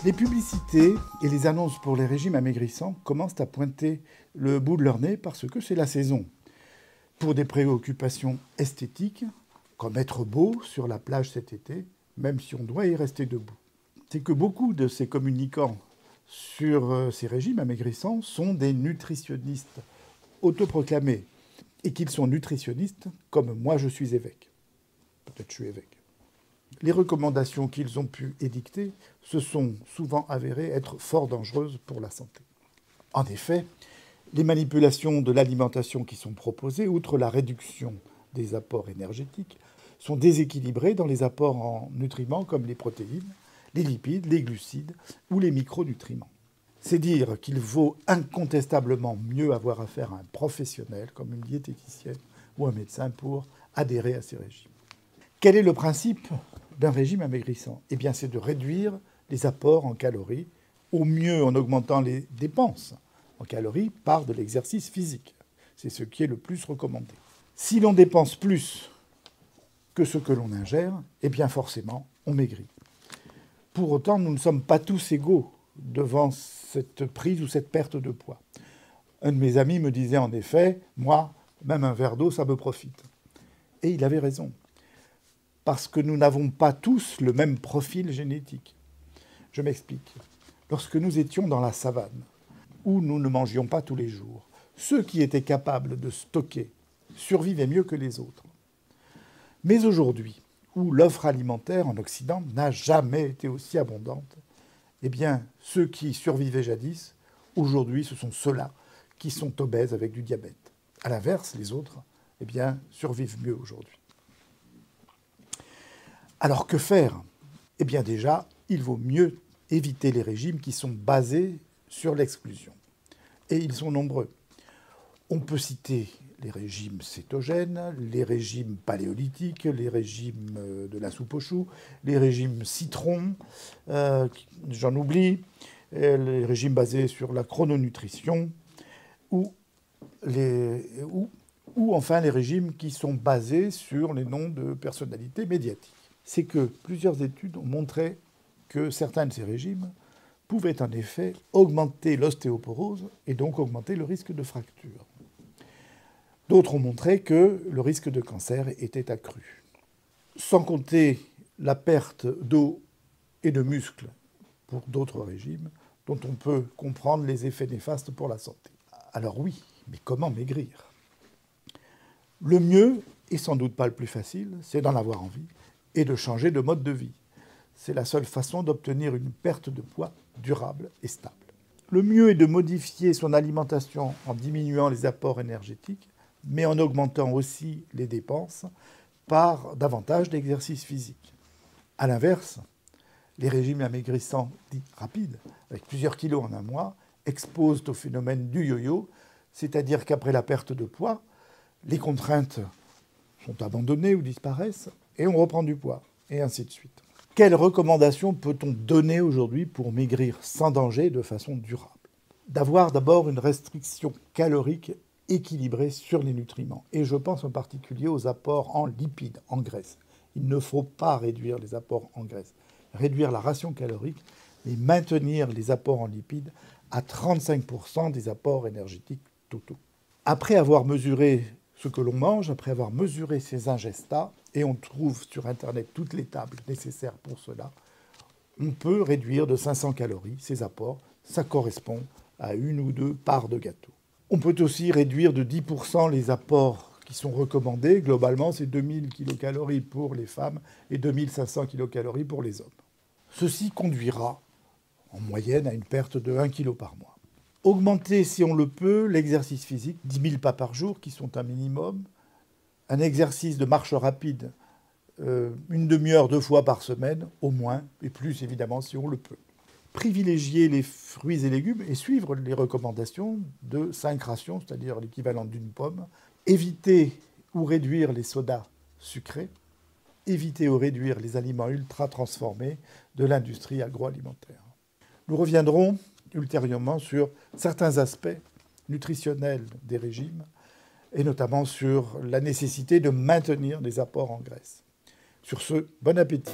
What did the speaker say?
Les publicités et les annonces pour les régimes amaigrissants commencent à pointer le bout de leur nez parce que c'est la saison. Pour des préoccupations esthétiques, comme être beau sur la plage cet été, même si on doit y rester debout. C'est que beaucoup de ces communicants sur ces régimes amaigrissants sont des nutritionnistes autoproclamés et qu'ils sont nutritionnistes comme moi je suis évêque. Peut-être je suis évêque. Les recommandations qu'ils ont pu édicter se sont souvent avérées être fort dangereuses pour la santé. En effet, les manipulations de l'alimentation qui sont proposées, outre la réduction des apports énergétiques, sont déséquilibrées dans les apports en nutriments comme les protéines, les lipides, les glucides ou les micronutriments. C'est dire qu'il vaut incontestablement mieux avoir affaire à un professionnel comme une diététicienne ou un médecin pour adhérer à ces régimes. Quel est le principe d'un régime amaigrissant? Eh bien, c'est de réduire les apports en calories, au mieux en augmentant les dépenses en calories par de l'exercice physique. C'est ce qui est le plus recommandé. Si l'on dépense plus que ce que l'on ingère, eh bien forcément, on maigrit. Pour autant, nous ne sommes pas tous égaux devant cette prise ou cette perte de poids. Un de mes amis me disait en effet, moi, même un verre d'eau, ça me profite. Et il avait raison. Parce que nous n'avons pas tous le même profil génétique. Je m'explique. Lorsque nous étions dans la savane, où nous ne mangions pas tous les jours, ceux qui étaient capables de stocker survivaient mieux que les autres. Mais aujourd'hui, où l'offre alimentaire en Occident n'a jamais été aussi abondante, eh bien, ceux qui survivaient jadis, aujourd'hui, ce sont ceux-là qui sont obèses avec du diabète. À l'inverse, les autres, eh bien, survivent mieux aujourd'hui. Alors que faire? Eh bien déjà, il vaut mieux éviter les régimes qui sont basés sur l'exclusion. Et ils sont nombreux. On peut citer les régimes cétogènes, les régimes paléolithiques, les régimes de la soupe aux choux, les régimes citron, j'en oublie, les régimes basés sur la chrononutrition, ou enfin les régimes qui sont basés sur les noms de personnalités médiatiques. C'est que plusieurs études ont montré que certains de ces régimes pouvaient en effet augmenter l'ostéoporose et donc augmenter le risque de fracture. D'autres ont montré que le risque de cancer était accru. Sans compter la perte d'eau et de muscles pour d'autres régimes, dont on peut comprendre les effets néfastes pour la santé. Alors oui, mais comment maigrir? Le mieux, et sans doute pas le plus facile, c'est d'en avoir envie et de changer de mode de vie. C'est la seule façon d'obtenir une perte de poids durable et stable. Le mieux est de modifier son alimentation en diminuant les apports énergétiques, mais en augmentant aussi les dépenses par davantage d'exercice physique. A l'inverse, les régimes amaigrissants dits rapides, avec plusieurs kilos en un mois, exposent au phénomène du yo-yo, c'est-à-dire qu'après la perte de poids, les contraintes sont abandonnées ou disparaissent, et on reprend du poids, et ainsi de suite. Quelles recommandations peut-on donner aujourd'hui pour maigrir sans danger de façon durable? D'avoir d'abord une restriction calorique équilibrée sur les nutriments, et je pense en particulier aux apports en lipides, en graisse. Il ne faut pas réduire les apports en graisse, réduire la ration calorique, mais maintenir les apports en lipides à 35% des apports énergétiques totaux. Après avoir mesuré ce que l'on mange, après avoir mesuré ses ingestats, et on trouve sur Internet toutes les tables nécessaires pour cela, on peut réduire de 500 calories ces apports. Ça correspond à 1 ou 2 parts de gâteau. On peut aussi réduire de 10% les apports qui sont recommandés. Globalement, c'est 2000 kilocalories pour les femmes et 2500 kilocalories pour les hommes. Ceci conduira, en moyenne, à une perte de 1 kg par mois. Augmenter, si on le peut, l'exercice physique, 10 000 pas par jour, qui sont un minimum. Un exercice de marche rapide, une demi-heure 2 fois par semaine, au moins, et plus évidemment si on le peut. Privilégier les fruits et légumes et suivre les recommandations de 5 rations, c'est-à-dire l'équivalent d'une pomme. Éviter ou réduire les sodas sucrés. Éviter ou réduire les aliments ultra transformés de l'industrie agroalimentaire. Nous reviendrons ultérieurement sur certains aspects nutritionnels des régimes, et notamment sur la nécessité de maintenir des apports en graisse. Sur ce, bon appétit.